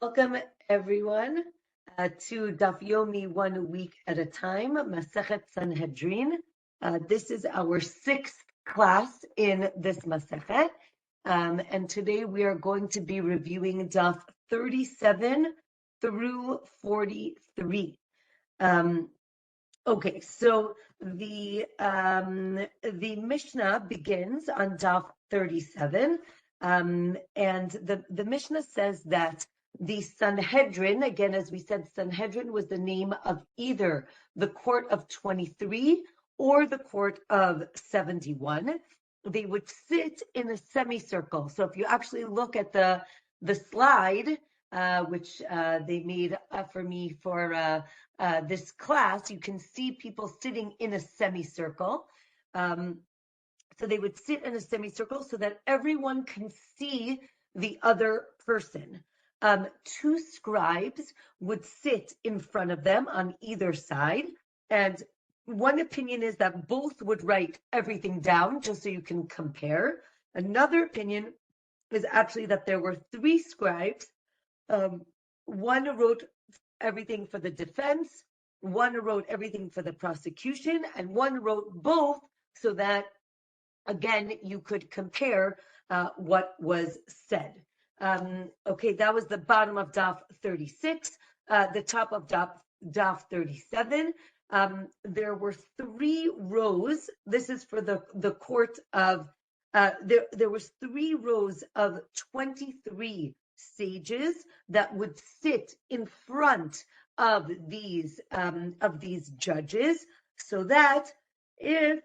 Welcome, everyone, to Daf Yomi 1 week at a time, Masechet Sanhedrin. This is our 6th class in this Masechet, and today we are going to be reviewing Daf 37 through 43. Okay, so the Mishnah begins on Daf 37, and the Mishnah says that the Sanhedrin, again, as we said, Sanhedrin was the name of either the court of 23 or the court of 71. They would sit in a semicircle. So if you actually look at the slide, which they made for me for this class, you can see people sitting in a semicircle. So they would sit in a semicircle so that everyone can see the other person. 2 scribes would sit in front of them on either side. And one opinion is that both would write everything down just so you can compare. Another opinion is actually that there were 3 scribes. One wrote everything for the defense, one wrote everything for the prosecution, and one wrote both so that, again, you could compare what was said. Okay, that was the bottom of Daf 36. The top of Daf 37. There were 3 rows. This is for the court of, there was 3 rows of 23 sages that would sit in front of these judges, so that if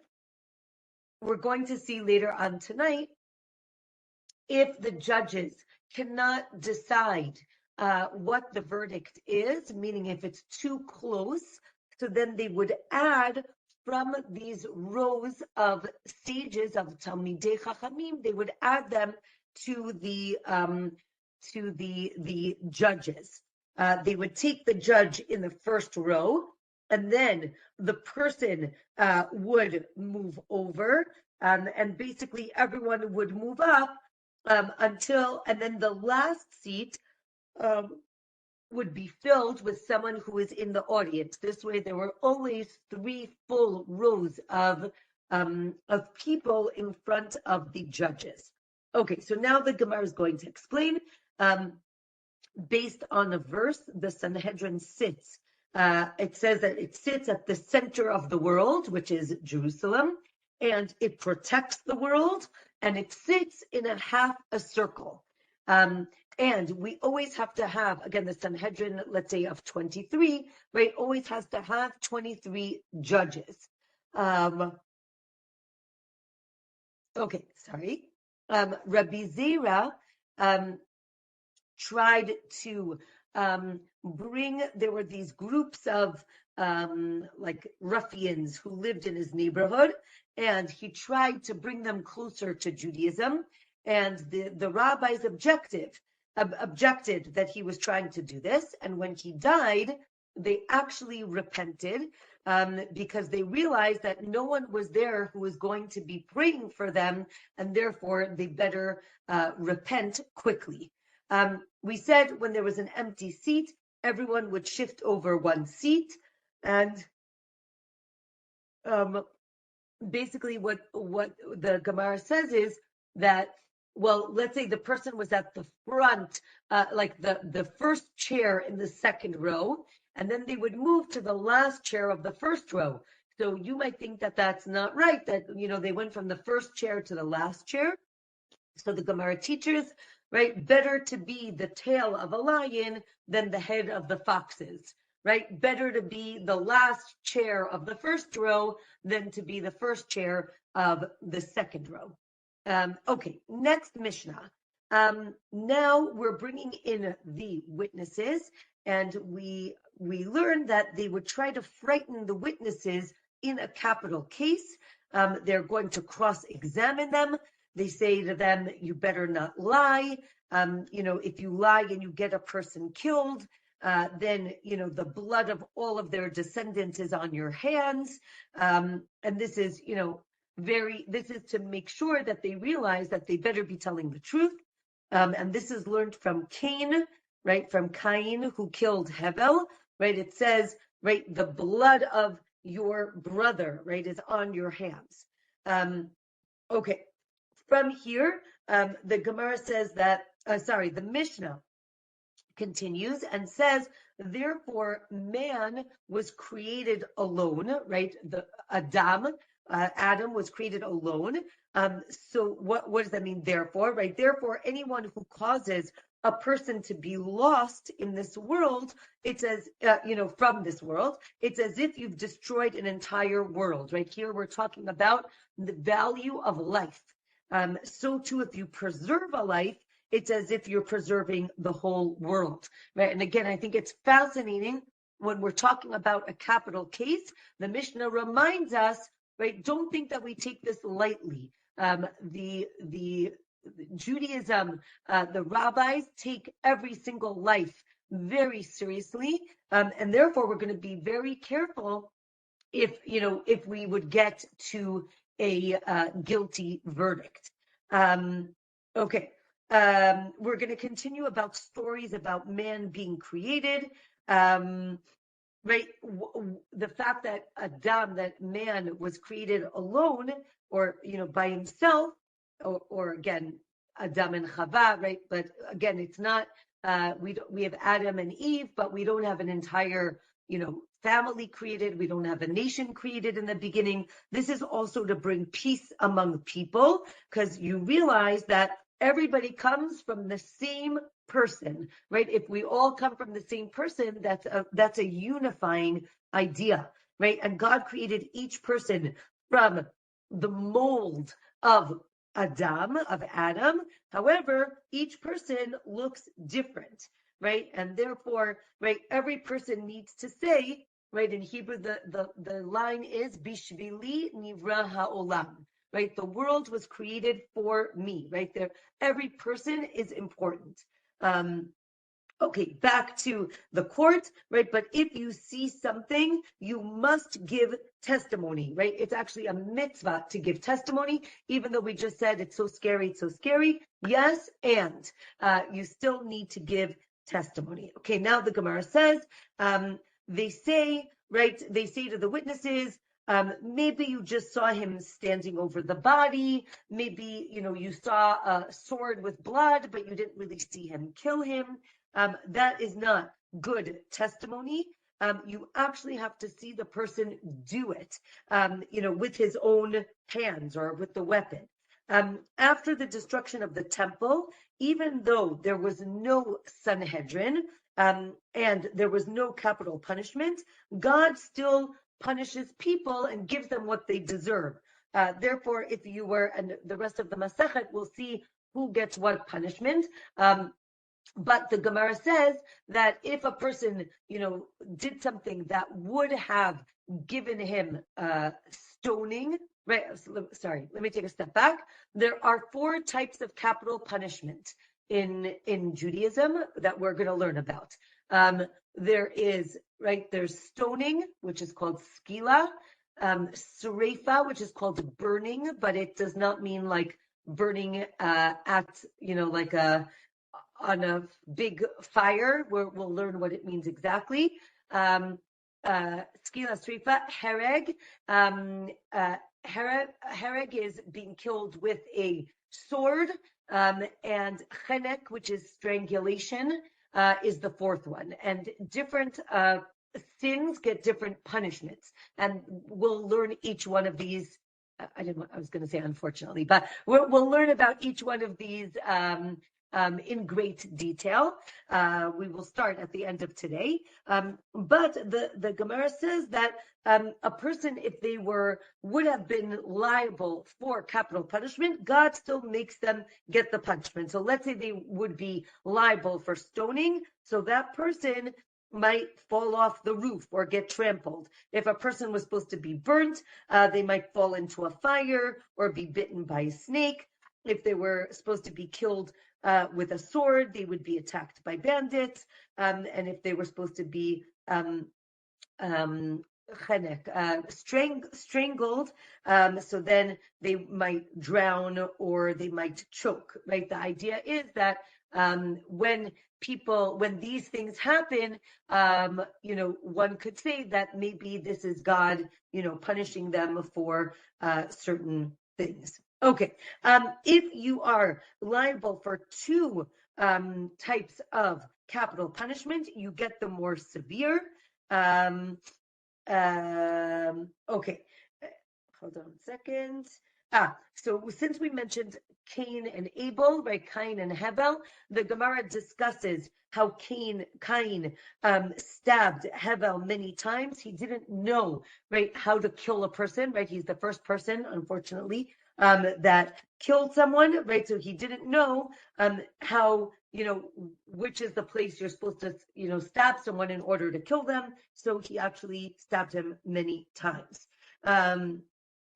we're going to see later on tonight, if the judges cannot decide what the verdict is, meaning if it's too close, so then they would add from these rows of sages of Talmidei Chachamim, they would add them to the judges. They would take the judge in the first row, and then the person would move over, and basically everyone would move up and then the last seat would be filled with someone who is in the audience. This way, there were always 3 full rows of people in front of the judges. Okay, so now the Gemara is going to explain. Based on a verse, the Sanhedrin sits. It says that it sits at the center of the world, which is Jerusalem, and it protects the world, and it sits in half a circle. And we always have to have, again, the Sanhedrin, let's say of 23, right, always has to have 23 judges. Okay, sorry. Rabbi Zera tried to there were these groups of like ruffians who lived in his neighborhood, and he tried to bring them closer to Judaism, and the rabbis objected that he was trying to do this, and when he died, they actually repented because they realized that no one was there who was going to be praying for them, and therefore they better repent quickly. We said when there was an empty seat, everyone would shift over 1 seat, and basically what the Gemara says is that, well, let's say the person was at the front, like the first chair in the second row, and then they would move to the last chair of the first row. So you might think that that's not right, that, they went from the first chair to the last chair. So the Gemara teaches, right, better to be the tail of a lion than the head of the foxes, right? Better to be the last chair of the first row than to be the first chair of the second row. Okay, next Mishnah. Now we're bringing in the witnesses, and we learned that they would try to frighten the witnesses in a capital case. They're going to cross-examine them. They say to them, you better not lie. If you lie and you get a person killed, then, the blood of all of their descendants is on your hands. And this is, this is to make sure that they realize that they better be telling the truth. And this is learned from Cain, right, from Cain who killed Hevel, right? It says, right, the blood of your brother, right, is on your hands. Okay, from here, the Gemara says that, the Mishnah continues and says, therefore, man was created alone, right? The Adam was created alone. So what does that mean, therefore, right? Therefore, anyone who causes a person to be lost in this world, it's as, from this world, it's as if you've destroyed an entire world, right? Here we're talking about the value of life. So too, if you preserve a life, it's as if you're preserving the whole world, right? And again, I think it's fascinating when we're talking about a capital case. The Mishnah reminds us, right? Don't think that we take this lightly. The Judaism, the rabbis take every single life very seriously, and therefore we're going to be very careful if we would get to a guilty verdict. Okay. We're going to continue about stories about man being created. Right, the fact that that man was created alone, or by himself, or again, Adam and Chava, right? But again, it's not. We have Adam and Eve, but we don't have an entire family created. We don't have a nation created in the beginning. This is also to bring peace among people, because you realize that everybody comes from the same person, right? If we all come from the same person, that's a unifying idea, right? And God created each person from the mold of Adam. However, each person looks different, right? And therefore, right, every person needs to say, right, in Hebrew, the line is Bishvili Nivra Ha'olam. Right, the world was created for me. Right there, every person is important. Okay, back to the court, right? But if you see something, you must give testimony, right? It's actually a mitzvah to give testimony, even though we just said it's so scary, it's so scary. Yes, and you still need to give testimony. Okay, now the Gemara says, they say to the witnesses, maybe you just saw him standing over the body. Maybe, you saw a sword with blood, but you didn't really see him kill him. That is not good testimony. You actually have to see the person do it, with his own hands or with the weapon. After the destruction of the temple, even though there was no Sanhedrin and there was no capital punishment, God still punishes people and gives them what they deserve. Therefore, if you were, and the rest of the Masechet will see who gets what punishment. But the Gemara says that if a person, did something that would have given him stoning, right? Sorry, let me take a step back. There are 4 types of capital punishment in Judaism that we're going to learn about. There's stoning, which is called skila, sreifa, which is called burning, but it does not mean like burning on a big fire, where we'll learn what it means exactly. Skila, sreifa, hereg. Hereg is being killed with a sword, and chenek, which is strangulation, is the 4th one. And different sins get different punishments, and we'll learn each one of these. I was going to say unfortunately, but we'll learn about each one of these in great detail. We will start at the end of today. But the Gemara says that a person, if they would have been liable for capital punishment, God still makes them get the punishment. So let's say they would be liable for stoning, so that person might fall off the roof or get trampled. If a person was supposed to be burnt, they might fall into a fire or be bitten by a snake. If they were supposed to be killed with a sword, they would be attacked by bandits. And if they were supposed to be strangled, so then they might drown or they might choke, right? The idea is that when these things happen, one could say that maybe this is God, punishing them for certain things. Okay. If you are liable for two types of capital punishment, you get the more severe. Okay. Hold on a second. So since we mentioned Cain and Abel, right? Cain and Hevel, the Gemara discusses how Cain stabbed Hevel many times. He didn't know, right, how to kill a person, right? He's the first person, unfortunately, that killed someone, right? So he didn't know how, which is the place you're supposed to, stab someone in order to kill them. So he actually stabbed him many times.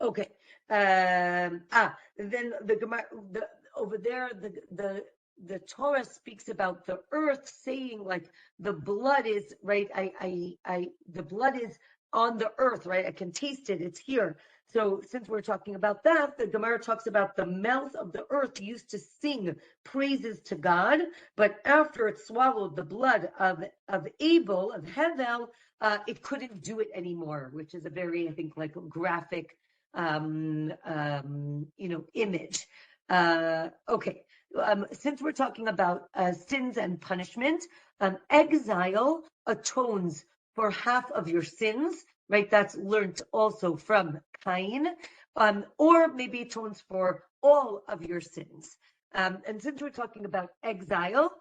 Okay. Then the Gemara, over there, the Torah speaks about the earth, saying like the blood is right. The blood is on the earth, right? I can taste it. It's here. So since we're talking about that, the Gemara talks about the mouth of the earth used to sing praises to God, but after it swallowed the blood of Abel, of Hevel, it couldn't do it anymore, which is a very, I think, like graphic image. Okay. Since we're talking about sins and punishment, exile atones for half of your sins, right? That's learned also from Cain, or maybe atones for all of your sins. And since we're talking about exile,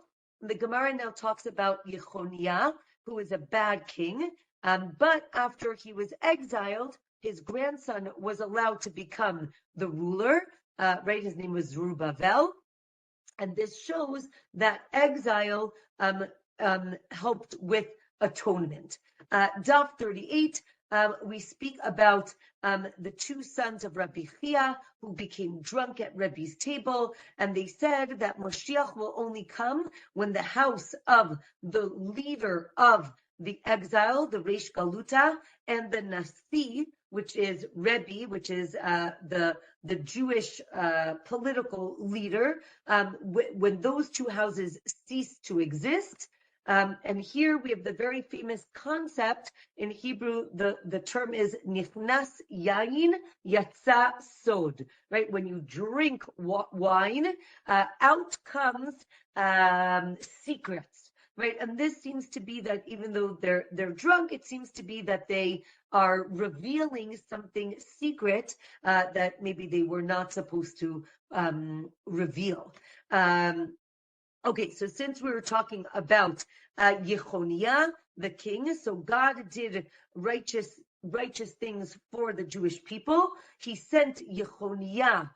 the Gemara now talks about Yechoniah, who is a bad king, but after he was exiled, his grandson was allowed to become the ruler, right? His name was Zerubbabel. And this shows that exile helped with atonement. Daf 38, we speak about the two sons of Rabbi Chia who became drunk at Rebbe's table, and they said that Moshiach will only come when the house of the leader of the exile, the Reish Galuta, and the Nasi, which is Rebbe, which is the Jewish political leader, when those two houses cease to exist. And here we have the very famous concept in Hebrew. The term is nichnas yain yatsa sod, right? When you drink wine, out comes secrets. Right, and this seems to be that even though they're drunk, it seems to be that they are revealing something secret that maybe they were not supposed to reveal. Okay, so since we were talking about Yechoniah, the king, so God did righteous things for the Jewish people. He sent Yechoniah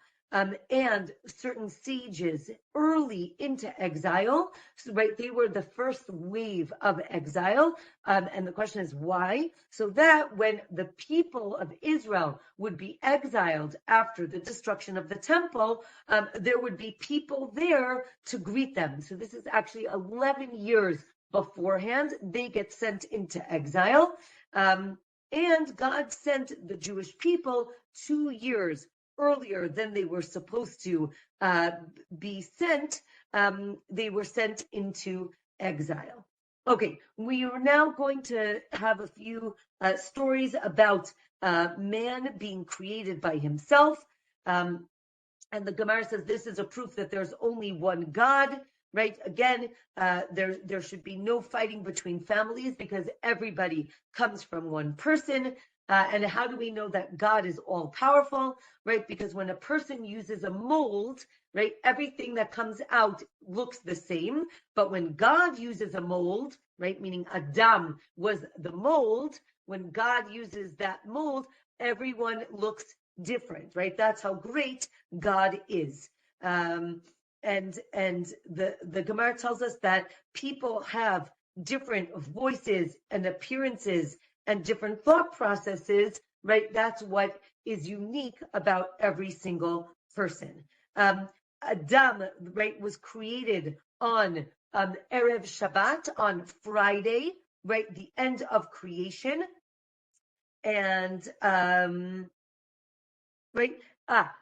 and certain sages early into exile. So, right, they were the first wave of exile. And the question is why? So that when the people of Israel would be exiled after the destruction of the temple, there would be people there to greet them. So this is actually 11 years beforehand. They get sent into exile. And God sent the Jewish people 2 years earlier than they were supposed to be sent. They were sent into exile. Okay, we are now going to have a few stories about man being created by himself. And the Gemara says this is a proof that there's only one God. Right? Again, there should be no fighting between families because everybody comes from one person. And how do we know that God is all powerful? Right? Because when a person uses a mold, right, everything that comes out looks the same. But when God uses a mold, right, meaning Adam was the mold, when God uses that mold, everyone looks different, right? That's how great God is. And the Gemara tells us that people have different voices and appearances and different thought processes, right? That's what is unique about every single person. Adam, right, was created on Erev Shabbat, on Friday, right, the end of creation. And right,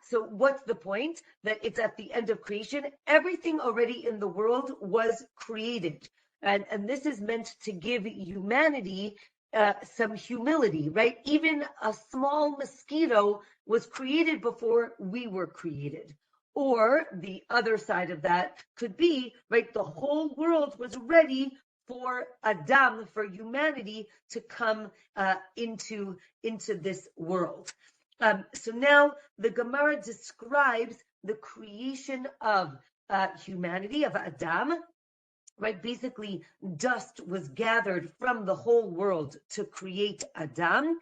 So what's the point? That it's at the end of creation. Everything already in the world was created. And this is meant to give humanity some humility, right? Even a small mosquito was created before we were created. Or the other side of that could be, right, the whole world was ready for Adam, for humanity to come into this world. So now the Gemara describes the creation of humanity, of Adam, right? Basically, dust was gathered from the whole world to create Adam.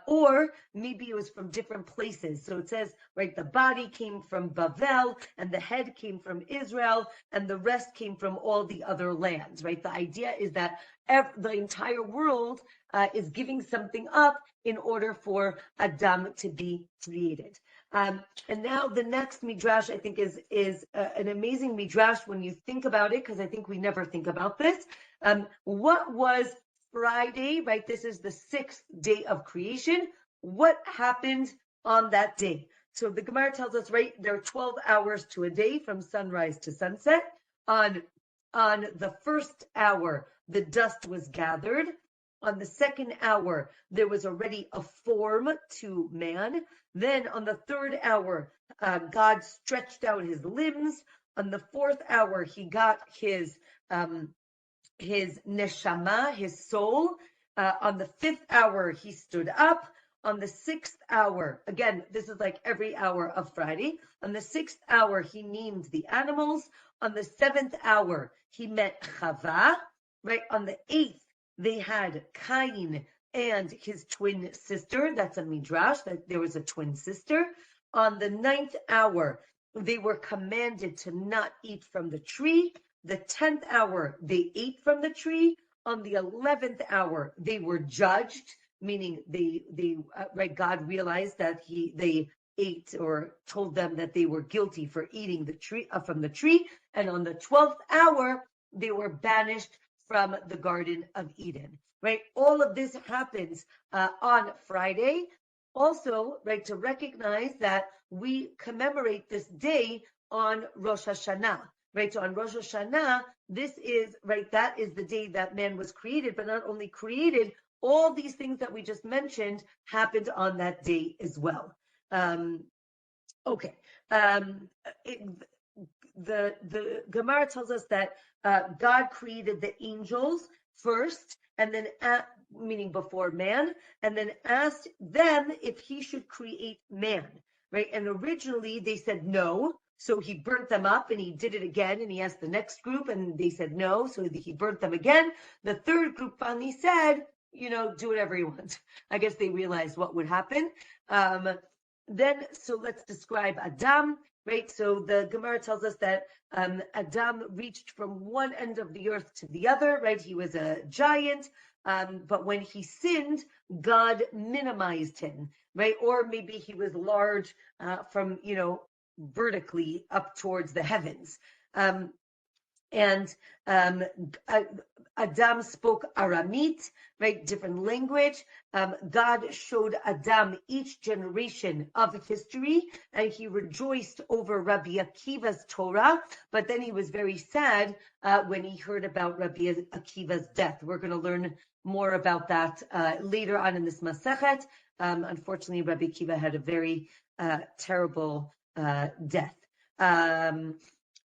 Or maybe it was from different places. So it says, right, the body came from Bavel, and the head came from Israel, and the rest came from all the other lands, right? The idea is that the entire world is giving something up in order for Adam to be created. And now the next midrash, I think, is an amazing midrash when you think about it, because I think we never think about this. What was Friday, right? This is the 6th day of creation. What happened on that day? So the Gemara tells us, right, there are 12 hours to a day from sunrise to sunset. On the first hour, the dust was gathered. On the second hour, there was already a form to man. Then on the third hour, God stretched out his limbs. On the fourth hour, he got his neshama, his soul. On the fifth hour, he stood up. On the sixth hour, again, this is like every hour of Friday. On the sixth hour, he named the animals. On the seventh hour, he met Chava. Right? On the eighth, they had Cain and his twin sister. That's a midrash, that there was a twin sister. On the ninth hour, they were commanded to not eat from the tree. The 10th hour, they ate from the tree. On the 11th hour, they were judged, meaning right, God realized that they ate, or told them that they were guilty for eating the tree from the tree. And on the 12th hour, they were banished from the Garden of Eden. Right? All of this happens on Friday. Also, right, to recognize that we commemorate this day on Rosh Hashanah. Right, so on Rosh Hashanah, this is, right, that is the day that man was created, but not only created, all these things that we just mentioned happened on that day as well. Okay. The Gemara tells us that God created the angels first, and then, meaning before man, and then asked them if he should create man, right? And originally they said no, so he burnt them up, and he did it again, and he asked the next group, and they said no, so he burnt them again. The third group finally said, do whatever you want. I guess they realized what would happen. So let's describe Adam, right? So the Gemara tells us that Adam reached from one end of the earth to the other, right? He was a giant, but when he sinned, God minimized him, right? Or maybe he was large from, vertically up towards the heavens. And Adam spoke Aramit, right? Different language. God showed Adam each generation of history, and he rejoiced over Rabbi Akiva's Torah, but then he was very sad when he heard about Rabbi Akiva's death. We're going to learn more about that later on in this Masechet. Unfortunately, Rabbi Akiva had a very terrible death.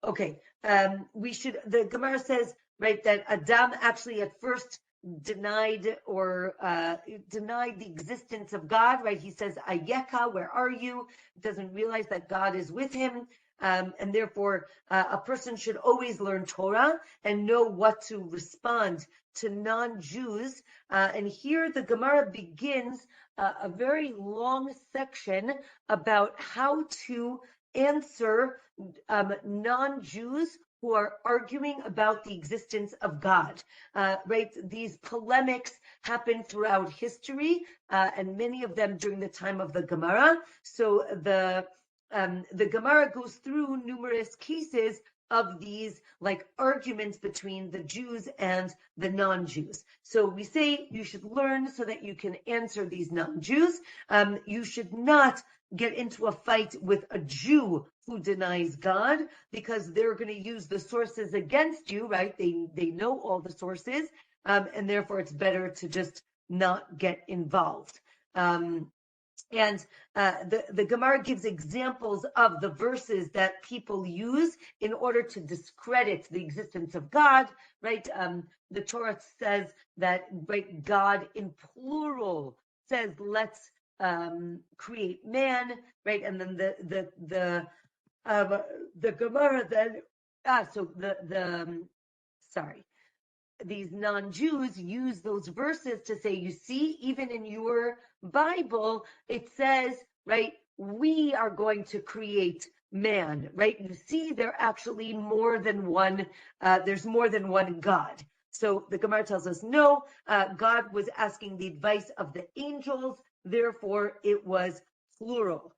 Okay. The Gemara says, right, that Adam actually at first denied the existence of God, right? He says, Ayeka, where are you? Doesn't realize that God is with him. And therefore, a person should always learn Torah and know what to respond to non-Jews. And here the Gemara begins a very long section about how to answer non-Jews who are arguing about the existence of God. Right? These polemics happen throughout history, and many of them during the time of the Gemara. So the Gemara goes through numerous cases of these like arguments between the Jews and the non-Jews. So we say you should learn so that you can answer these non-Jews. You should not get into a fight with a Jew who denies God, because they're going to use the sources against you, right? They know all the sources, and therefore it's better to just not get involved. And the Gemara gives examples of the verses that people use in order to discredit the existence of God, right? The Torah says that, right, God in plural says, let's create man, right? And then the Gemara then, sorry. These non-Jews use those verses to say, you see, even in your Bible, it says, right, we are going to create man, right? You see, there are actually more than one, there's more than one God. So the Gemara tells us, no, God was asking the advice of the angels, therefore it was plural.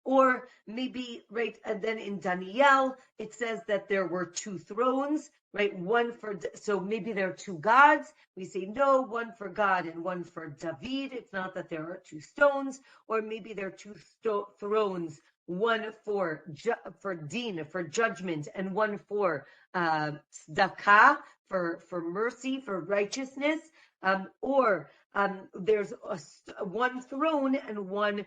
Or maybe, right, and then in Daniel, it says that there were two thrones, right? One for, so maybe there are two gods. We say, no, one for God and one for David. It's not that there are two stones. Or maybe there are two thrones, one for din, for judgment, and one for tzedakah, for mercy, for righteousness. Or there's one throne and one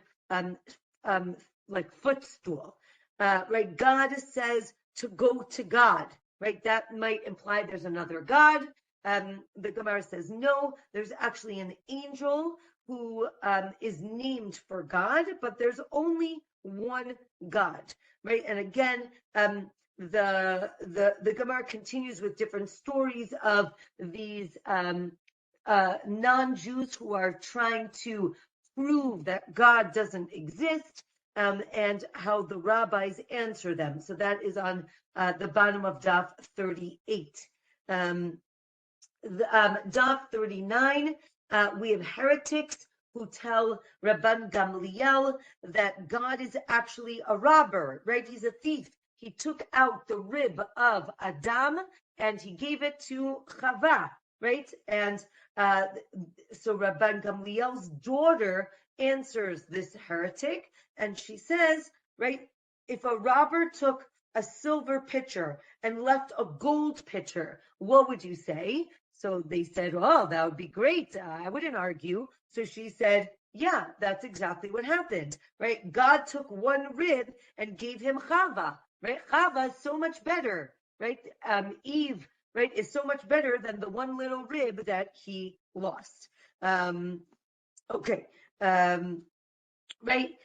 like footstool, right? God says to go to God, right? That might imply there's another God. The Gemara says no, there's actually an angel who is named for God, but there's only one God, right? And again, the Gemara continues with different stories of these non-Jews who are trying to prove that God doesn't exist, and how the rabbis answer them. So that is on the bottom of Daf 38. Daf 39, we have heretics who tell Rabban Gamliel that God is actually a robber, right? He's a thief. He took out the rib of Adam and he gave it to Chava, right? And so Rabban Gamliel's daughter answers this heretic, and she says, right, if a robber took a silver pitcher and left a gold pitcher, what would you say? So they said, oh, that would be great. I wouldn't argue. So she said, yeah, that's exactly what happened, right? God took one rib and gave him Chava, right? Chava is so much better, right? Eve, right, is so much better than the one little rib that he lost. Okay. Right.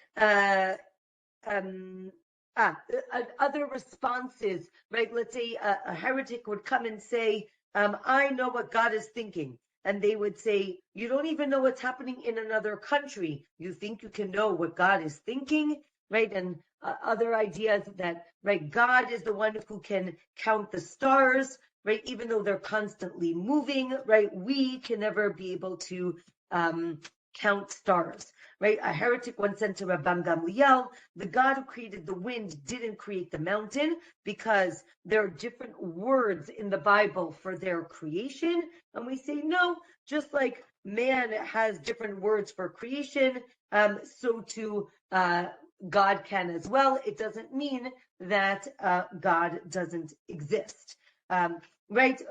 Other responses, right? Let's say a heretic would come and say, I know what God is thinking. And they would say, you don't even know what's happening in another country. You think you can know what God is thinking, right? And other ideas that, right, God is the one who can count the stars, right? Even though they're constantly moving, right? We can never be able to count stars, right? A heretic once said to Rabban Gamliel, the God who created the wind didn't create the mountain, because there are different words in the Bible for their creation. And we say, no, just like man has different words for creation, so too God can as well. It doesn't mean that God doesn't exist. Right?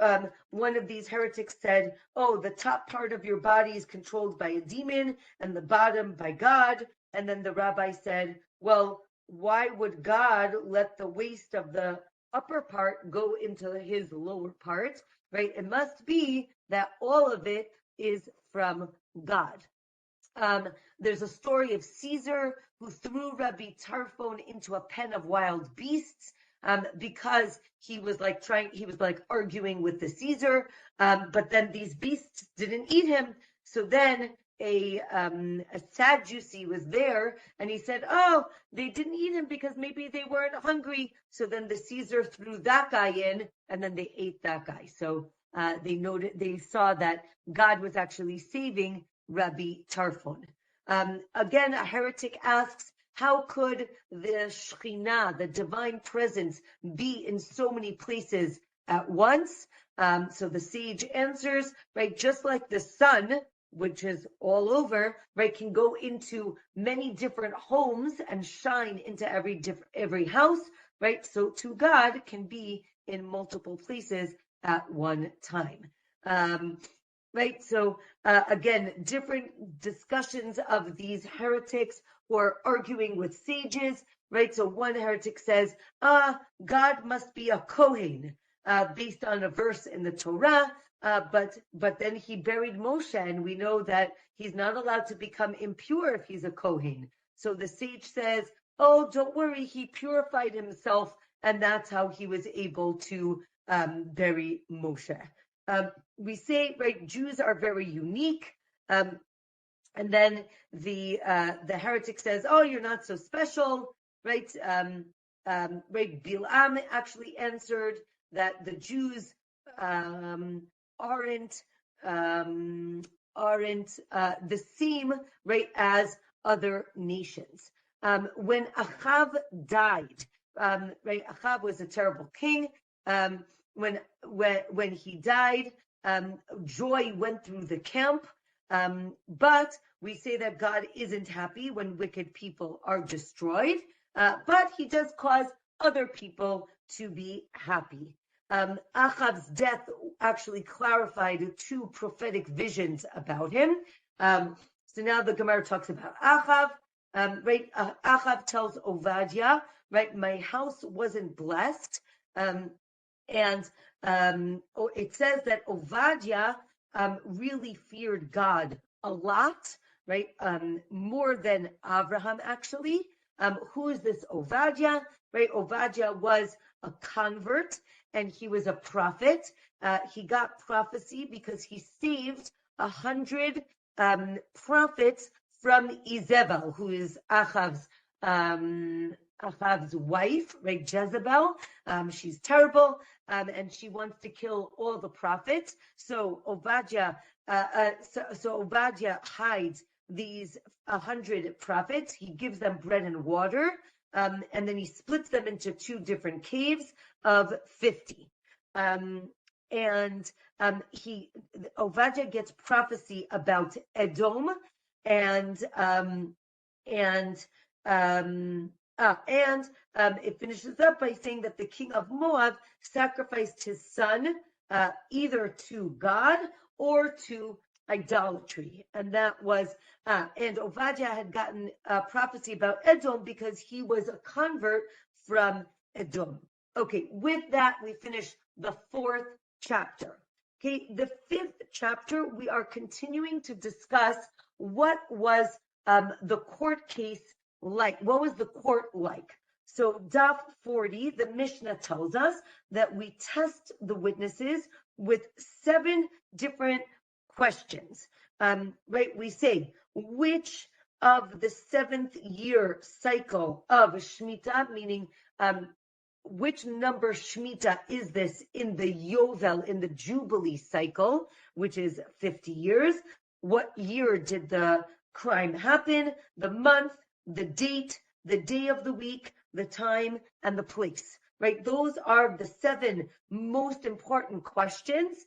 One of these heretics said, oh, the top part of your body is controlled by a demon and the bottom by God. And then the rabbi said, well, why would God let the waste of the upper part go into his lower part? Right? It must be that all of it is from God. There's a story of Caesar who threw Rabbi Tarfon into a pen of wild beasts, because he was like arguing with the Caesar, but then these beasts didn't eat him. So then a Sadducee was there, and he said, oh, they didn't eat him because maybe they weren't hungry. So then the Caesar threw that guy in, and then they ate that guy. So they saw that God was actually saving Rabbi Tarfon. Again, a heretic asks, How could the Shekhinah, the divine presence, be in so many places at once? So the sage answers, right, just like the sun, which is all over, right, can go into many different homes and shine into every house, right? So too God can be in multiple places at one time. Right, so again, different discussions of these heretics who are arguing with sages, right? So one heretic says, God must be a Kohen, based on a verse in the Torah, but then he buried Moshe, and we know that he's not allowed to become impure if he's a Kohen. So the sage says, oh, don't worry, he purified himself, and that's how he was able to bury Moshe. We say, right, Jews are very unique. And then the heretic says, oh, you're not so special, right? Right, Bilam actually answered that the Jews aren't the same, right, as other nations. When Achav died, right, Achav was a terrible king. When he died, joy went through the camp. But we say that God isn't happy when wicked people are destroyed, but he does cause other people to be happy. Achav's death actually clarified two prophetic visions about him. So now the Gemara talks about Achav. Right, Achav tells Ovadia, right, my house wasn't blessed. And it says that Ovadia really feared God a lot, right? More than Abraham, actually. Who is this Ovadia? Right, Ovadia was a convert, and he was a prophet. He got prophecy because he saved 100 prophets from Izebel, who is Achav's wife, right, Jezebel. She's terrible, and she wants to kill all the prophets. So Obadiah hides these 100 prophets. He gives them bread and water, and then he splits them into two different caves of 50. Obadiah gets prophecy about Edom, and it finishes up by saying that the king of Moab sacrificed his son either to God or to idolatry. And that was, and Obadiah had gotten prophecy about Edom because he was a convert from Edom. Okay, with that, we finish the 4th chapter. Okay, the 5th chapter, we are continuing to discuss what was the court case like. What was the court like? So Daf 40, the Mishnah tells us that we test the witnesses with 7 different questions. Right, we say, which of the 7th year cycle of Shemitah, meaning which number Shemitah is this in the Yovel, in the Jubilee cycle, which is 50 years? What year did the crime happen? The month, the date, the day of the week, the time, and the place, right? Those are the 7 most important questions,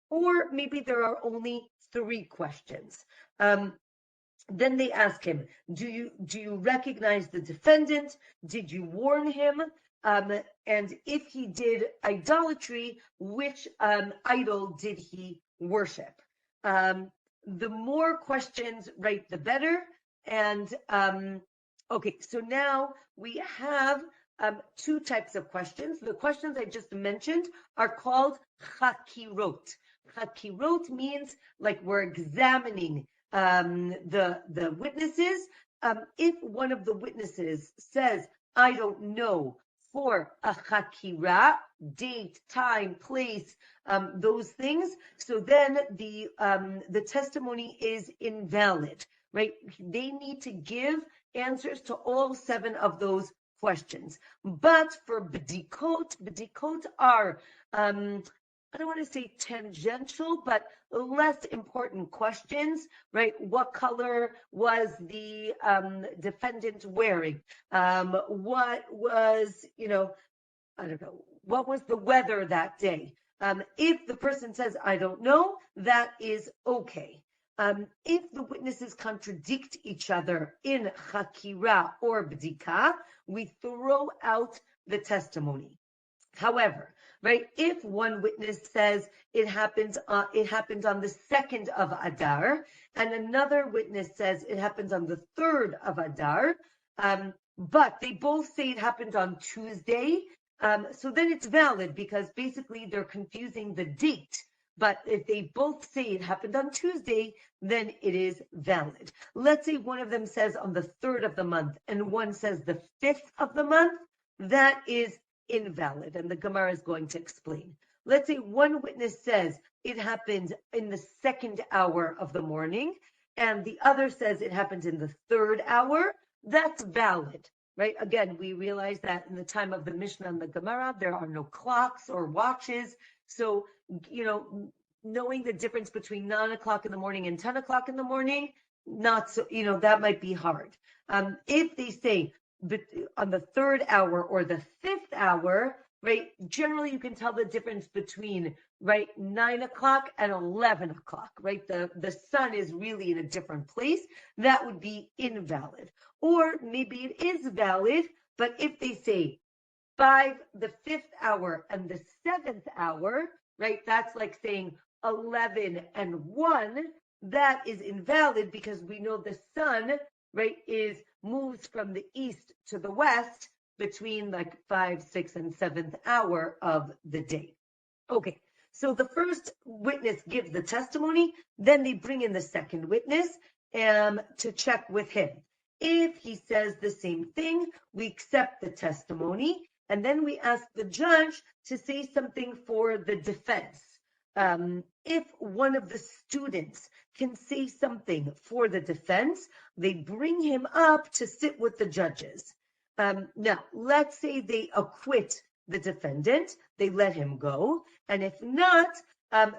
or maybe there are only 3 questions. Then they ask him, do you recognize the defendant? Did you warn him? And if he did idolatry, which idol did he worship? The more questions, right, the better. And okay, so now we have 2 types of questions. The questions I just mentioned are called chakirot. Chakirot means like we're examining the witnesses. If one of the witnesses says, I don't know, for a chakira, date, time, place, those things, so then the testimony is invalid, right? They need to give answers to all 7 of those questions. But for b'dikot are I don't want to say tangential, but less important questions, right? What color was the defendant wearing? What was, I don't know, what was the weather that day? If the person says, I don't know, that is okay. If the witnesses contradict each other in chakira or bdika, we throw out the testimony. However, right, if one witness says it happened on the 2nd of Adar, and another witness says it happened on the 3rd of Adar, but they both say it happened on Tuesday, so then it's valid because basically they're confusing the date. But if they both say it happened on Tuesday, then it is valid. Let's say one of them says on the 3rd of the month and one says the 5th of the month, that is invalid, and the Gemara is going to explain. Let's say one witness says it happened in the 2nd hour of the morning, and the other says it happened in the 3rd hour. That's valid, right? Again, we realize that in the time of the Mishnah and the Gemara, there are no clocks or watches, so knowing the difference between 9 o'clock in the morning and 10 o'clock in the morning, not so, that might be hard. If they say on the 3rd hour or the 5th hour, right, generally you can tell the difference between, right, 9 o'clock and 11 o'clock, right? The sun is really in a different place. That would be invalid. Or maybe it is valid, but if they say the 5th hour and the 7th hour, right, that's like saying 11 and 1, that is invalid because we know the sun, right, moves from the east to the west between like 5, 6, and 7th hour of the day. Okay, so the first witness gives the testimony, then they bring in the second witness to check with him. If he says the same thing, we accept the testimony, and then we ask the judge to say something for the defense. If one of the students can say something for the defense, they bring him up to sit with the judges. Now, let's say they acquit the defendant, they let him go, and if not,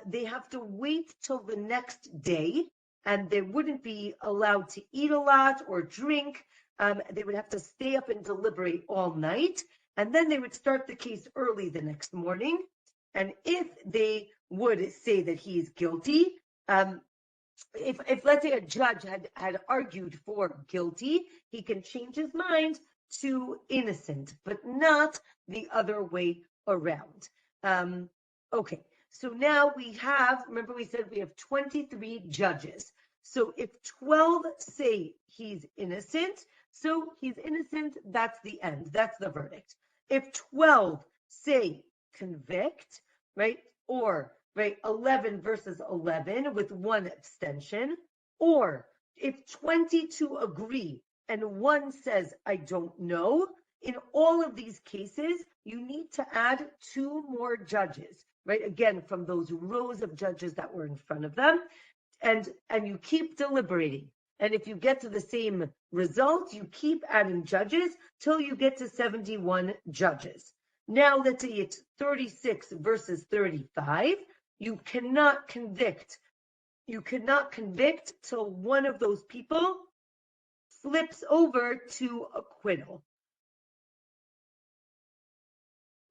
they have to wait till the next day, and they wouldn't be allowed to eat a lot or drink. They would have to stay up and deliberate all night, and then they would start the case early the next morning. And if they would say that he is guilty, if let's say a judge had argued for guilty, he can change his mind to innocent, but not the other way around. Okay, so now remember we said we have 23 judges. So if 12 say he's innocent, so he's innocent, that's the end, that's the verdict. If 12 say convict, right, or 11 versus 11 with one abstention, or if 22 agree and one says, I don't know, in all of these cases, you need to add 2 more judges, right? Again, from those rows of judges that were in front of them, and you keep deliberating. And if you get to the same result, you keep adding judges till you get to 71 judges. Now, let's say it's 36 versus 35. You cannot convict. You cannot convict till one of those people flips over to acquittal.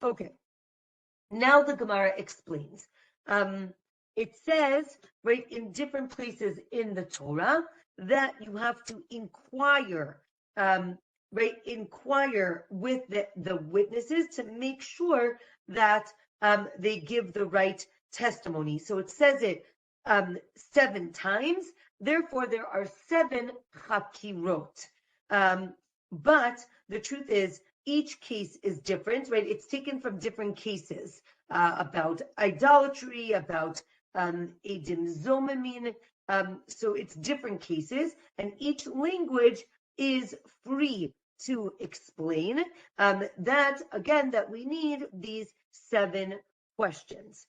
Okay. Now the Gemara explains. It says, right, in different places in the Torah that you have to inquire, inquire with the witnesses to make sure that they give the right testimony. So it says it 7 times. Therefore, there are 7 chakirot. But the truth is, each case is different, right? It's taken from different cases about idolatry, about edim zomamin. So it's different cases, and each language is free to explain that we need these 7 questions.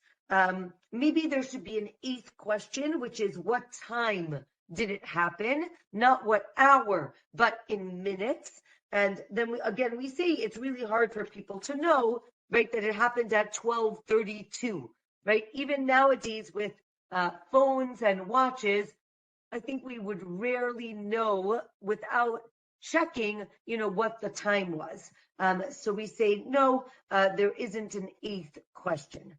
Maybe there should be an 8th question, which is what time did it happen? Not what hour, but in minutes. And then we say it's really hard for people to know, right, that it happened at 12:32, right? Even nowadays with phones and watches, I think we would rarely know without checking, what the time was. So we say, no, there isn't an eighth question.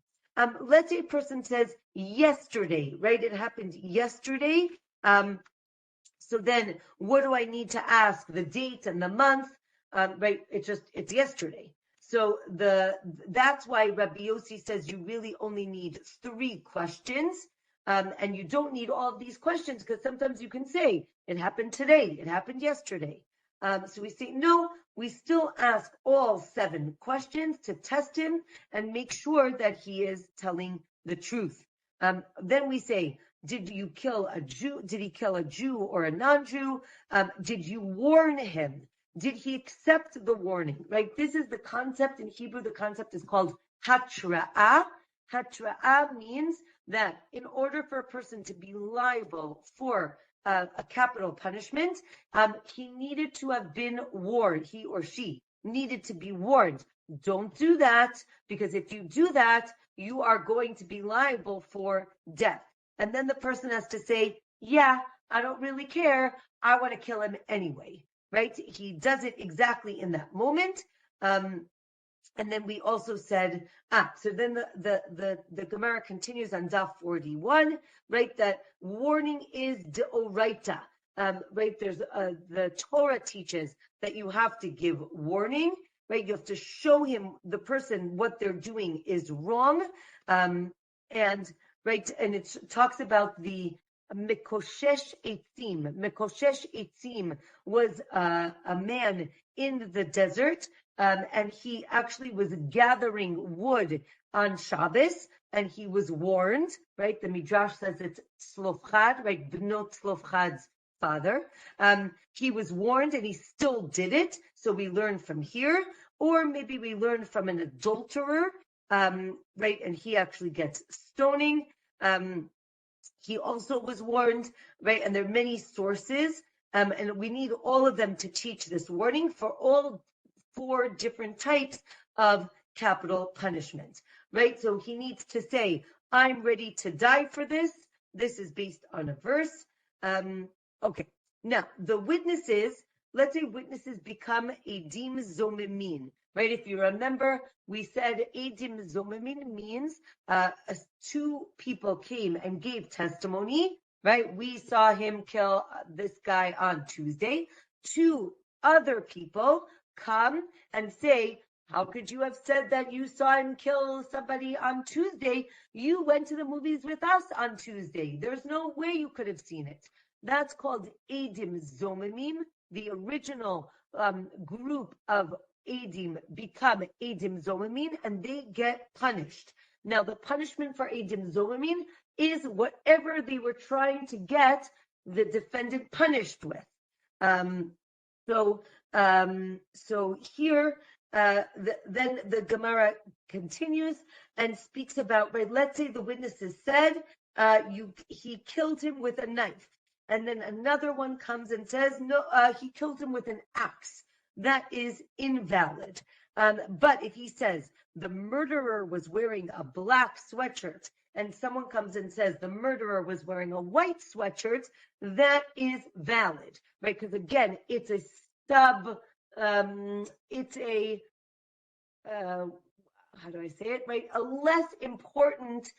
Let's say a person says yesterday, right? It happened yesterday. So then what do I need to ask? The date and the month, right? It's yesterday. So that's why Rabbi Yossi says you really only need 3 questions. And you don't need all of these questions because sometimes you can say it happened today, it happened yesterday. So we say, no, we still ask all 7 questions to test him and make sure that he is telling the truth. Then we say, did you kill a Jew? Did he kill a Jew or a non-Jew? Did you warn him? Did he accept the warning? Right? This is the concept in Hebrew. The concept is called hatra'ah. Hatra'ah means that in order for a person to be liable for a capital punishment, he needed to have been warned. He or she needed to be warned. Don't do that, because if you do that, you are going to be liable for death. And then the person has to say, yeah, I don't really care. I want to kill him anyway, right? He does it exactly in that moment. And then we also said, so then the Gemara continues on Daf 41, right? That warning is deoraita, right? There's the Torah teaches that you have to give warning, right? You have to show him, the person, what they're doing is wrong, and right, and it talks about the Mikoshesh Eitzim. Mikoshesh Eitzim was a man in the desert. And he actually was gathering wood on Shabbos, and he was warned, right? The Midrash says it's Tzlofchad, right? Bnot Tzlofchad's father. He was warned, and he still did it. So we learn from here, or maybe we learn from an adulterer, right? And he actually gets stoning. He also was warned, right? And there are many sources, and we need all of them to teach this warning for all 4 different types of capital punishment, right? So he needs to say, I'm ready to die for this. This is based on a verse. Okay. Now, the witnesses, let's say witnesses become edim zomemin, right? If you remember, we said edim zomemin means 2 people came and gave testimony, right? We saw him kill this guy on Tuesday. 2 other people come and say, how could you have said that you saw him kill somebody on Tuesday? You went to the movies with us on Tuesday. There's no way you could have seen it. That's called Edim Zomimim. The original group of Edim become Edim Zomimim, and they get punished. Now, the punishment for Edim Zomimim is whatever they were trying to get the defendant punished with. So here, then the Gemara continues and speaks about, right, let's say the witnesses said he killed him with a knife. And then another one comes and says, no, he killed him with an axe. That is invalid. But if he says the murderer was wearing a black sweatshirt, and someone comes and says the murderer was wearing a white sweatshirt, that is valid, right? Because again, it's a it's a, how do I say it, right? A less important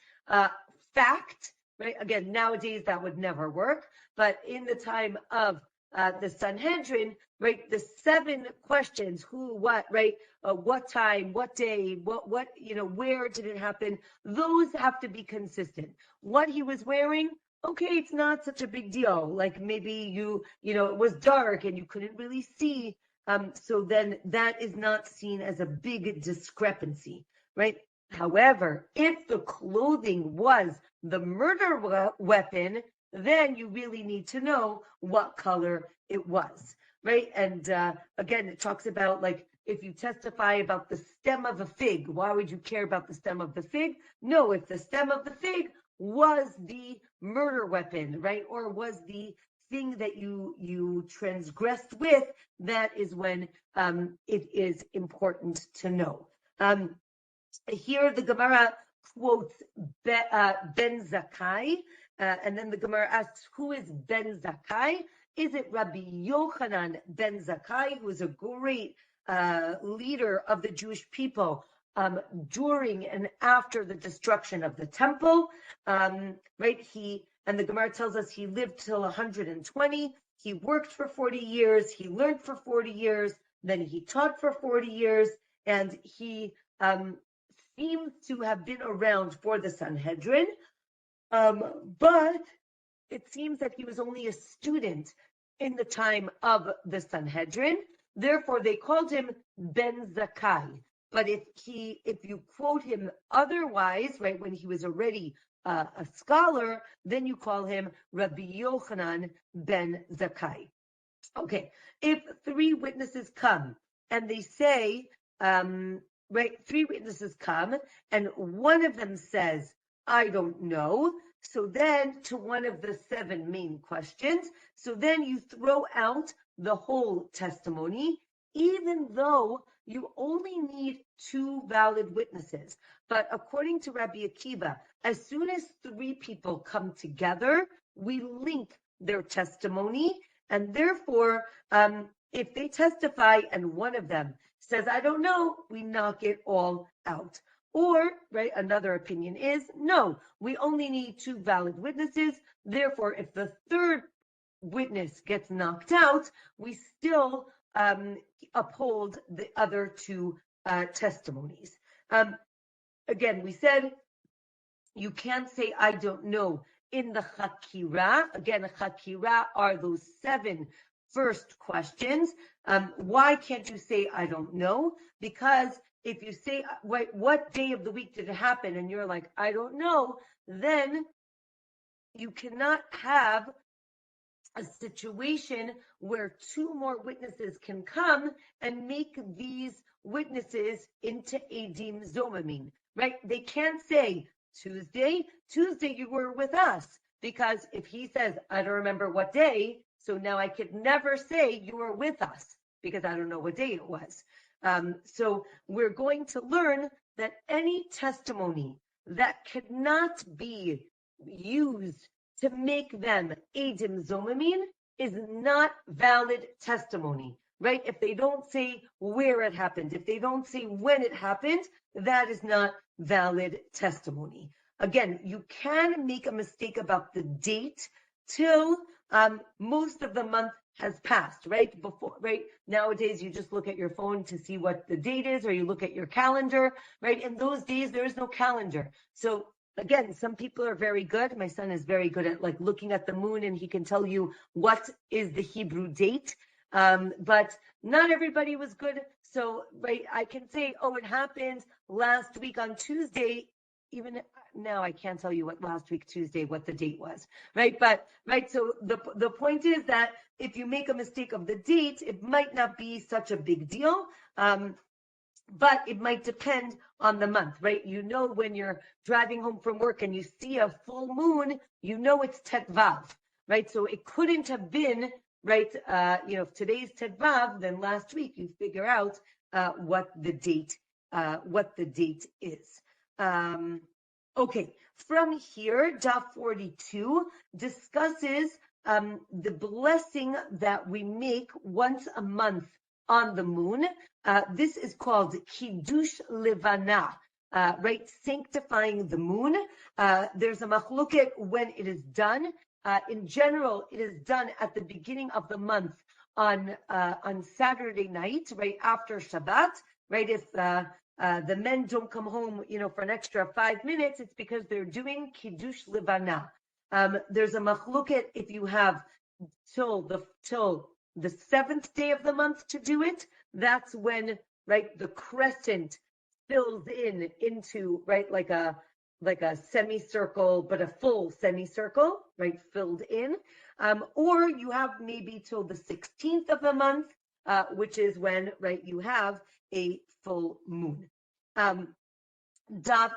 fact, right? Again, nowadays that would never work, but in the time of the Sanhedrin, right? The 7 questions, who, what, right? What time, what day, what, where did it happen? Those have to be consistent. What he was wearing, okay, it's not such a big deal. Like maybe it was dark and you couldn't really see. So then that is not seen as a big discrepancy, right? However, if the clothing was the murder weapon, then you really need to know what color it was, right? And again, it talks about, like, if you testify about the stem of a fig, why would you care about the stem of the fig? No, if the stem of the fig was the murder weapon, right? Or was the thing that you transgressed with, that is when it is important to know. Here the Gemara quotes Ben Zakkai, and then the Gemara asks, who is Ben Zakkai? Is it Rabbi Yochanan Ben Zakkai, who was a great leader of the Jewish people during and after the destruction of the temple? Right? And the Gemara tells us he lived till 120. He worked for 40 years. He learned for 40 years. Then he taught for 40 years, and he seems to have been around for the Sanhedrin, but it seems that he was only a student in the time of the Sanhedrin. Therefore, they called him Ben Zakkai. But if you quote him otherwise, right, when he was already a scholar, then you call him Rabbi Yochanan Ben Zakkai. Okay, if three witnesses come and they say, right, three witnesses come and one of them says, I don't know. So then to one of the seven main questions, so then you throw out the whole testimony, even though you only need two valid witnesses. But according to Rabbi Akiva, as soon as three people come together, we link their testimony. And therefore, if they testify and one of them says, I don't know, we knock it all out. Or, right, another opinion is, no, we only need two valid witnesses. Therefore, if the third witness gets knocked out, we still uphold the other two testimonies. Again, we said you can't say, I don't know, in the Chakira. Again, Chakira are those seven first questions. Why can't you say, I don't know? Because if you say, what day of the week did it happen? And you're like, I don't know, then you cannot have a situation where two more witnesses can come and make these witnesses into Eidim Zomamim, right? They can't say, Tuesday you were with us, because if he says, I don't remember what day, so now I could never say you were with us because I don't know what day it was. So we're going to learn that any testimony that cannot be used to make them Eidim Zomamim is not valid testimony, right? If they don't say where it happened, if they don't say when it happened, that is not valid testimony. Again, you can make a mistake about the date till most of the month has passed, right? Before, right? Nowadays, you just look at your phone to see what the date is, or you look at your calendar, right? In those days, there is no calendar. So again, some people are very good. My son is very good at like looking at the moon, and he can tell you what is the Hebrew date. But not everybody was good. So, right, I can say, oh, it happened last week on Tuesday. Even now, I can't tell you what last week Tuesday, what the date was, right? But, right, so the point is that if you make a mistake of the date, it might not be such a big deal. But it might depend on the month, right? You know, when you're driving home from work and you see a full moon, you know it's Tet Vav, right? So it couldn't have been, right? If today's Tet Vav, then last week you figure out what the date is. Okay, from here, Daf 42 discusses the blessing that we make once a month on the moon. This is called Kiddush Levana, right? Sanctifying the moon. There's a machloket when it is done. In general, it is done at the beginning of the month on Saturday night, right after Shabbat, right? If the men don't come home, for an extra 5 minutes, it's because they're doing Kiddush Levana. There's a machloket if you have till the seventh day of the month to do it. That's when, right, the crescent fills into, right, like a semicircle, but a full semicircle, right, filled in. Or you have maybe till the 16th of the month, which is when, right, you have a full moon. Daf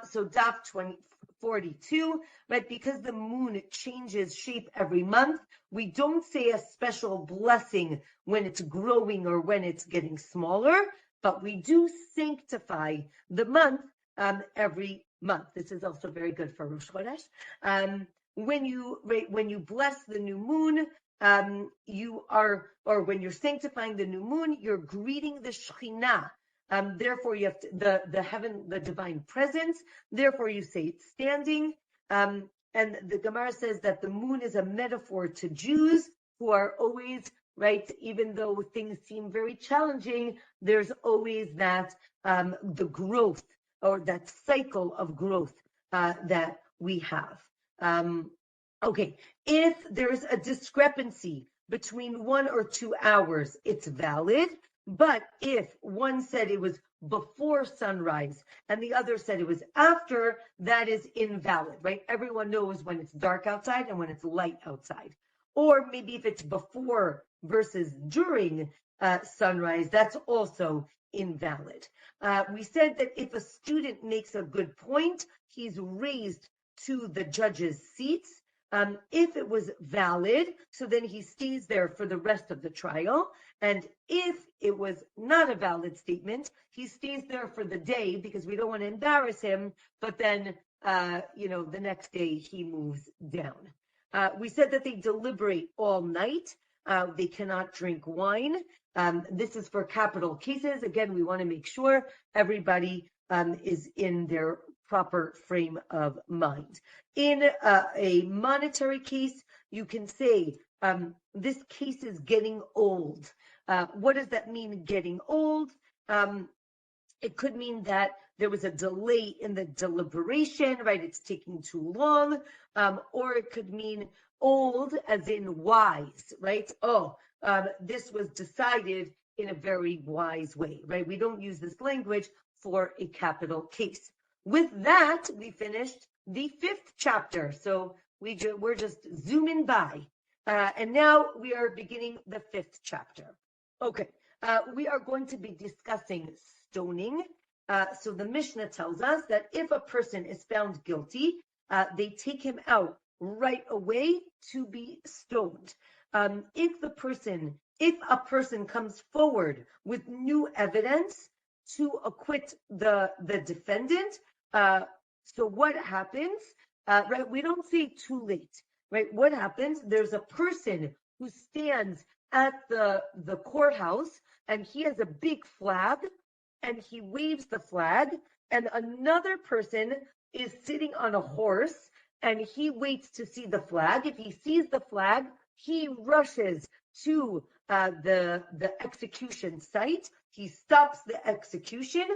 42, right, because the moon changes shape every month, we don't say a special blessing when it's growing or when it's getting smaller, but we do sanctify the month every month. This is also very good for Rosh Chodesh. When you bless the new moon, when you're sanctifying the new moon, you're greeting the Shekhinah. Therefore, you have the divine presence. Therefore, you say it's standing. And the Gemara says that the moon is a metaphor to Jews who are always, right, even though things seem very challenging, there's always that the growth, or that cycle of growth that we have. Okay, if there's a discrepancy between 1 or 2 hours, it's valid. But if one said it was before sunrise and the other said it was after, that is invalid, right? Everyone knows when it's dark outside and when it's light outside. Or maybe if it's before versus during sunrise, that's also invalid. We said that if a student makes a good point, he's raised to the judge's seats. If it was valid, so then he stays there for the rest of the trial. And if it was not a valid statement, he stays there for the day because we don't want to embarrass him. But then, the next day he moves down. We said that they deliberate all night. They cannot drink wine. This is for capital cases. Again, we want to make sure everybody is in their proper frame of mind. In a monetary case, you can say, this case is getting old. What does that mean, getting old? It could mean that there was a delay in the deliberation, right? It's taking too long. Or it could mean old as in wise, right? This was decided in a very wise way, right? We don't use this language for a capital case. With that, we finished the 5th chapter. So we're just zooming by. And now we are beginning the 5th chapter. Okay, we are going to be discussing stoning. So the Mishnah tells us that if a person is found guilty, they take him out right away to be stoned. If a person comes forward with new evidence to acquit the defendant, so what happens? Right, we don't say too late. Right, what happens? There's a person who stands at the courthouse, and he has a big flag, and he waves the flag, and another person is sitting on a horse, and he waits to see the flag. If he sees the flag, he rushes to the execution site. He stops the execution,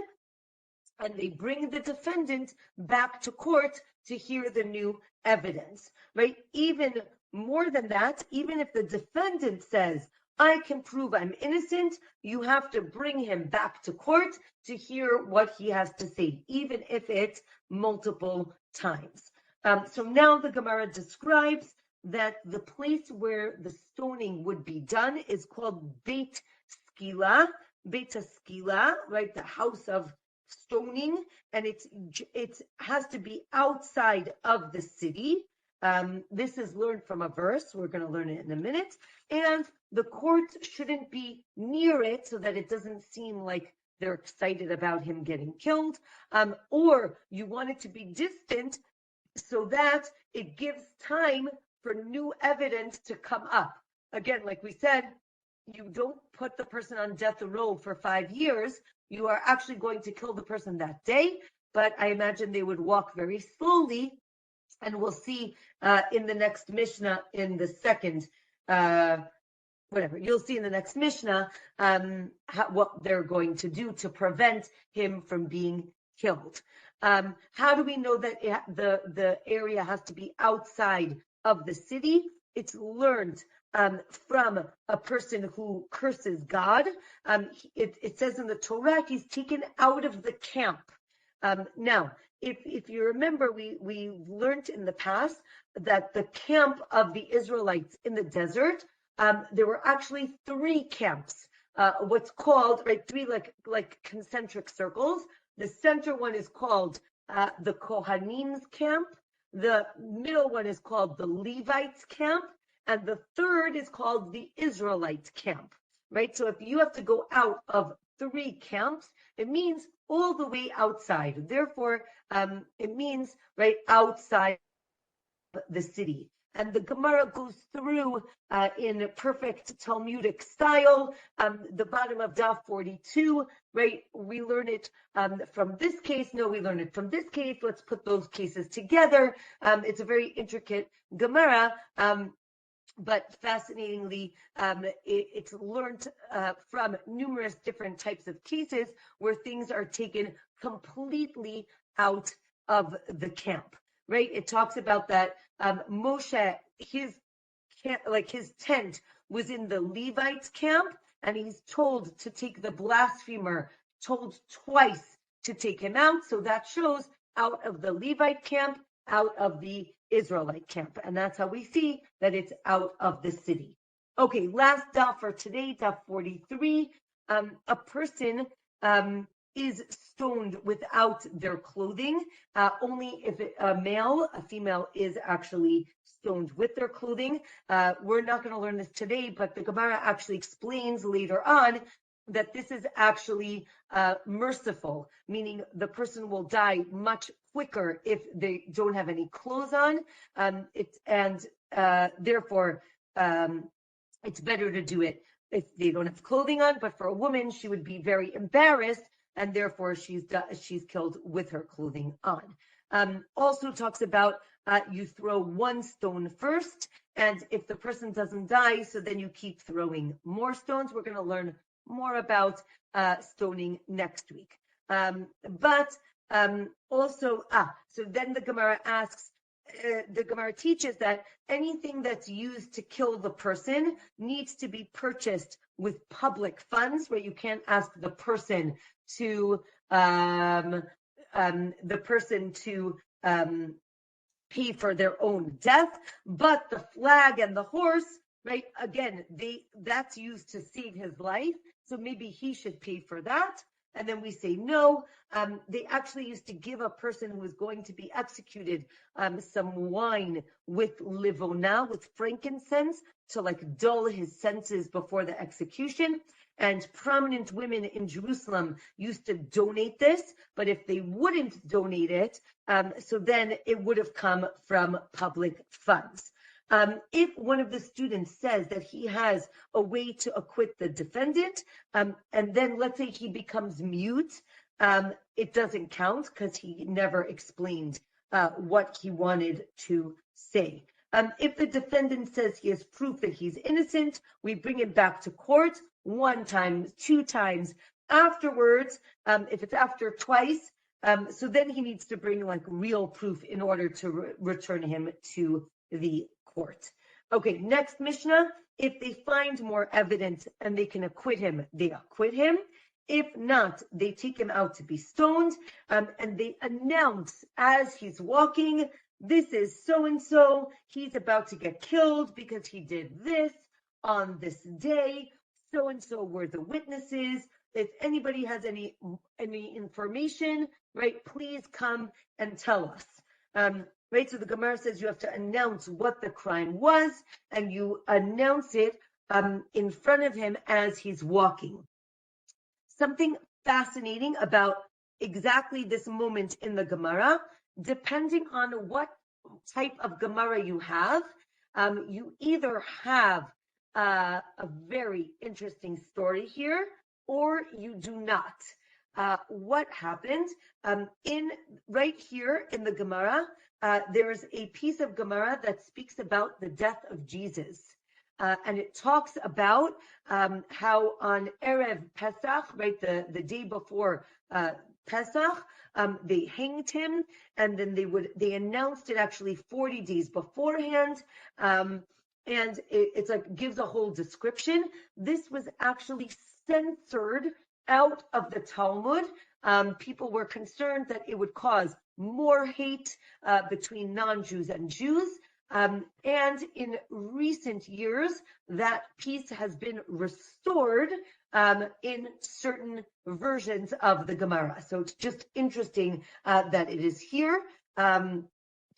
and they bring the defendant back to court to hear the new evidence, right? Even more than that, even if the defendant says, I can prove I'm innocent, you have to bring him back to court to hear what he has to say, even if it's multiple times. So now the Gemara describes that the place where the stoning would be done is called Beit Skila, right? The house of stoning, and it has to be outside of the city. This is learned from a verse. We're going to learn it in a minute. And the court shouldn't be near it so that it doesn't seem like they're excited about him getting killed. Or you want it to be distant so that it gives time for new evidence to come up. Again, like we said, you don't put the person on death row for 5 years. You are actually going to kill the person that day, but I imagine they would walk very slowly, and we'll see in the next Mishnah, in the second, you'll see in the next Mishnah what they're going to do to prevent him from being killed. How do we know that the area has to be outside of the city? It's learned from a person who curses God. It says in the Torah, he's taken out of the camp. Now, if you remember, we learned in the past that the camp of the Israelites in the desert, there were actually 3 camps, what's called, right, 3 like concentric circles. The center one is called the Kohanim's camp. The middle one is called the Levites camp. And the third is called the Israelite camp, right? So if you have to go out of 3 camps, it means all the way outside. Therefore, it means right outside the city. And the Gemara goes through in perfect Talmudic style. The bottom of Daf 42, right? We learn it from this case. No, we learn it from this case. Let's put those cases together. It's a very intricate Gemara. But fascinatingly, it's learned from numerous different types of cases where things are taken completely out of the camp, right? It talks about that Moshe, his tent was in the Levites' camp, and he's told to take the blasphemer, told twice to take him out. So that shows out of the Levite camp, out of the Israelite camp. And that's how we see that it's out of the city. Okay, last daf for today, daf 43. A person is stoned without their clothing. Only if a female is actually stoned with their clothing. We're not going to learn this today, but the Gemara actually explains later on that this is actually merciful, meaning the person will die much quicker if they don't have any clothes on. Therefore, it's better to do it if they don't have clothing on. But for a woman, she would be very embarrassed, and therefore she's killed with her clothing on. Also talks about you throw one stone first, and if the person doesn't die, so then you keep throwing more stones. We're going to learn more about stoning next week. So then the Gemara asks, the Gemara teaches that anything that's used to kill the person needs to be purchased with public funds, where you can't ask the person to pay for their own death, but the flag and the horse, right? Again, that's used to save his life, so maybe he should pay for that. And then we say no. They actually used to give a person who was going to be executed some wine with livona, with frankincense, to like dull his senses before the execution. And prominent women in Jerusalem used to donate this, but if they wouldn't donate it, so then it would have come from public funds. If one of the students says that he has a way to acquit the defendant, and then let's say he becomes mute, it doesn't count because he never explained what he wanted to say. If the defendant says he has proof that he's innocent, we bring him back to court 1 time, 2 times. Afterwards, if it's after twice, so then he needs to bring like real proof in order to return him to the court. Okay, next Mishnah. If they find more evidence and they can acquit him, they acquit him. If not, they take him out to be stoned, and they announce as he's walking, this is so-and-so, he's about to get killed because he did this on this day, so-and-so were the witnesses. If anybody has any information, right, please come and tell us. Right, so the Gemara says you have to announce what the crime was, and you announce it in front of him as he's walking. Something fascinating about exactly this moment in the Gemara, depending on what type of Gemara you have, you either have a very interesting story here, or you do not. What happened right here in the Gemara? There's a piece of Gemara that speaks about the death of Jesus. And it talks about how on Erev Pesach, right, the day before Pesach, they hanged him, and then they announced it actually 40 days beforehand. And it's like gives a whole description. This was actually censored out of the Talmud. People were concerned that it would cause more hate between non-Jews and Jews. And in recent years, that piece has been restored in certain versions of the Gemara. So it's just interesting that it is here. And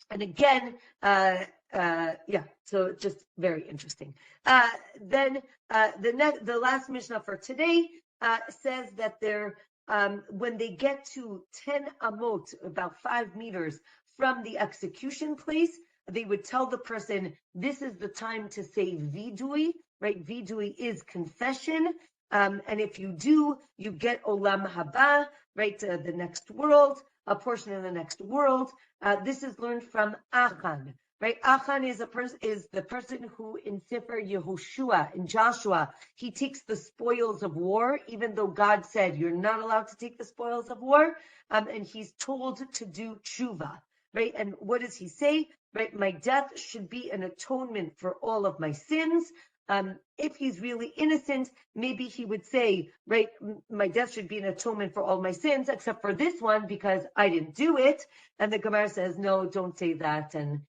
again, so it's just very interesting. Then the last Mishnah for today says that there when they get to 10 amot, about 5 meters from the execution place, they would tell the person, this is the time to say vidui, right? Vidui is confession. And if you do, you get olam haba, right? The next world, a portion of the next world. This is learned from Achan, right? Achan is the person who in Sefer Yehoshua, in Joshua, he takes the spoils of war, even though God said you're not allowed to take the spoils of war, and he's told to do tshuva, right? And what does he say? Right, my death should be an atonement for all of my sins. If he's really innocent, maybe he would say, right, my death should be an atonement for all my sins, except for this one because I didn't do it. And the Gemara says, no, don't say that, and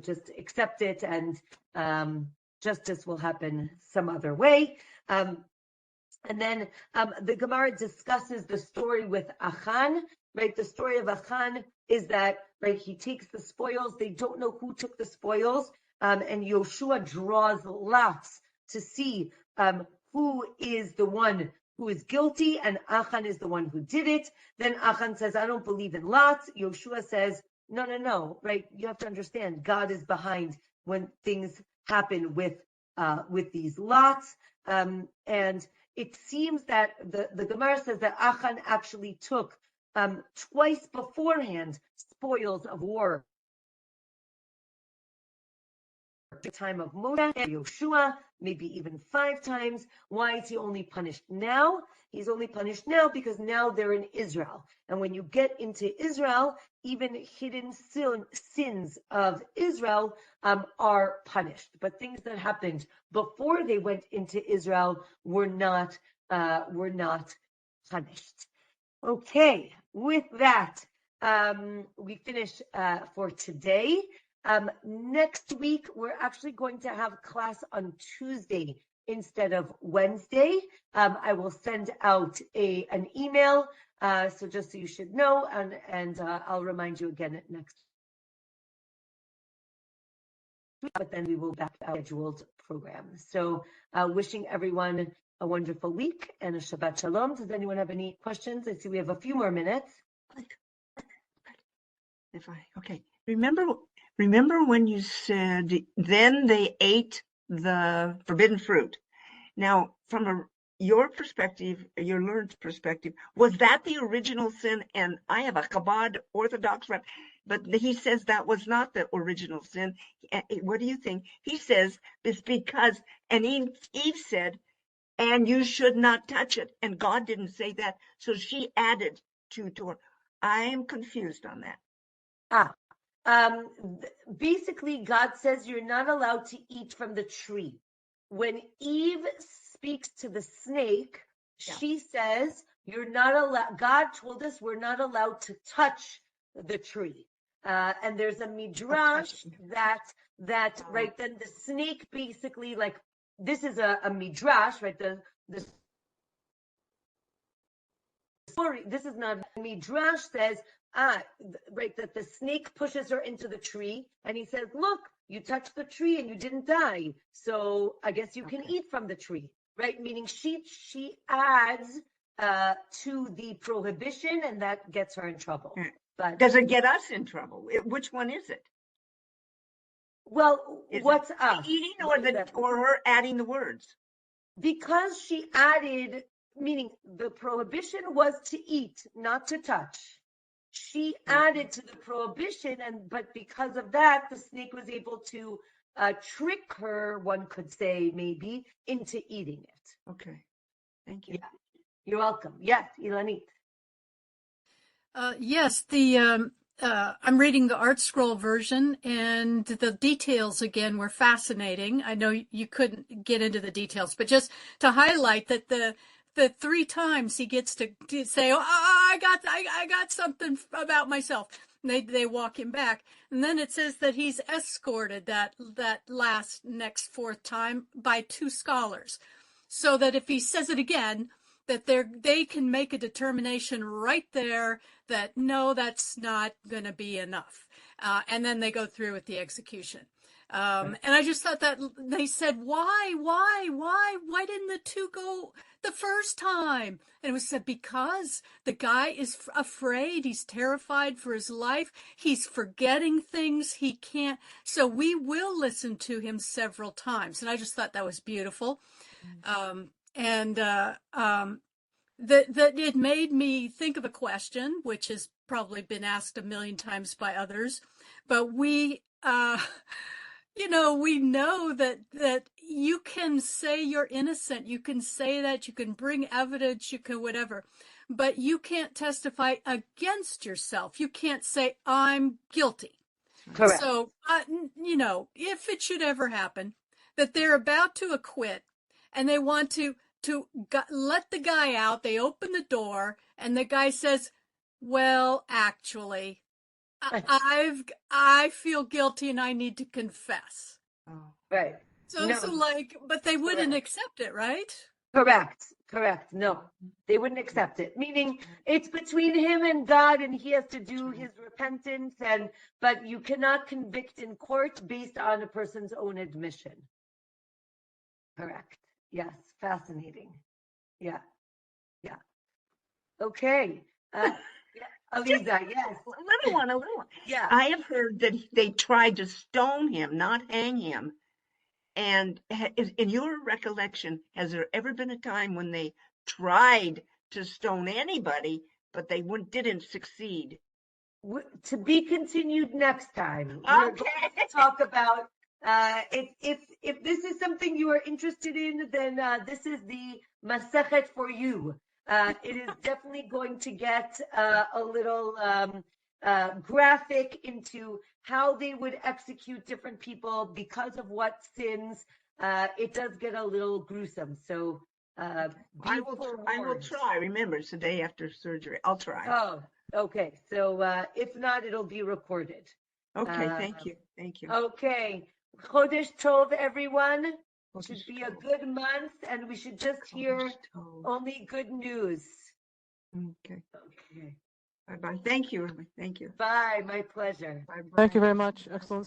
just accept it, and justice will happen some other way. And then the Gemara discusses the story with Achan, right? The story of Achan is that, right, he takes the spoils. They don't know who took the spoils. And Yoshua draws lots to see who is the one who is guilty, and Achan is the one who did it. Then Achan says, I don't believe in lots. Yoshua says, no, right? You have to understand, God is behind when things happen with these lots. And it seems that the Gemara says that Achan actually took twice beforehand spoils of war. The time of Moshe and Yoshua, maybe even 5 times. Why is he only punished now? He's only punished now because now they're in Israel. And when you get into Israel, even hidden sins of Israel are punished. But things that happened before they went into Israel were not punished. Okay, with that, we finish for today. Next week, we're actually going to have class on Tuesday instead of Wednesday. I will send out an email, so just so you should know, and I'll remind you again next week, but then we will back our scheduled program. So wishing everyone a wonderful week and a Shabbat Shalom. Does anyone have any questions? I see we have a few more minutes. Okay. Remember when you said, then they ate the forbidden fruit. Now, from your perspective, your learned perspective, was that the original sin? And I have a Chabad Orthodox rep, but he says that was not the original sin. What do you think? He says it's because, and Eve said, and you should not touch it. And God didn't say that. So she added to Torah. I am confused on that. Basically, God says you're not allowed to eat from the tree. When Eve speaks to the snake, she says you're not allowed. God told us we're not allowed to touch the tree. And there's a midrash that right then the snake basically, like, this is a midrash, right? The story, this is not midrash says, right, that the snake pushes her into the tree, and he says, look, you touched the tree and you didn't die, so I guess you can eat from the tree, right? Meaning she adds to the prohibition, and that gets her in trouble. But does it get us in trouble? Which one is it? Well, what's us? Eating or her adding the words? Because she added, meaning the prohibition was to eat, not to touch. She added to the prohibition, but because of that, the snake was able to trick her, one could say, maybe, into eating it. Okay. Thank you. Yeah. You're welcome. Yes, Ilanit. Yes, I'm reading the Art Scroll version, and the details again were fascinating. I know you couldn't get into the details, but just to highlight that the 3 times he gets to say, "Oh, I got something about myself." And they walk him back, and then it says that he's escorted that next 4th time by 2 scholars, so that if he says it again, that they can make a determination right there that no, that's not going to be enough, and then they go through with the execution. And I just thought that they said, why didn't the the first time? And it was said, because the guy is afraid. He's terrified for his life. He's forgetting things he can't. So we will listen to him several times. And I just thought that was beautiful. That it made me think of a question, which has probably been asked a million times by others, but we know that you can say you're innocent, you can say that, you can bring evidence, you can whatever, but you can't testify against yourself. You can't say, I'm guilty. Correct. So, if it should ever happen that they're about to acquit and they want to let the guy out, they open the door and the guy says, well, actually, I feel guilty and I need to confess. Oh. Right. So but they wouldn't accept it, right? Correct. No, they wouldn't accept it. Meaning it's between him and God and he has to do his repentance, but you cannot convict in court based on a person's own admission. Correct. Yes. Fascinating. Yeah. Okay. Aliza, yes. A little one. Yeah. I have heard that they tried to stone him, not hang him. And in your recollection, has there ever been a time when they tried to stone anybody, but they didn't succeed? To be continued next time. Okay. We're going to talk about if this is something you are interested in, then this is the Masechet for you. It is definitely going to get a little graphic into how they would execute different people because of what sins. It does get a little gruesome. So I will try. Remember, it's the day after surgery. I'll try. Oh, okay. So if not, it'll be recorded. Okay, thank you. Okay. Chodesh Tov, everyone. Should be a good month, and we should just hear only good news. Okay. Bye-bye. Thank you. Bye. My pleasure. Bye-bye. Thank you very much. Excellent.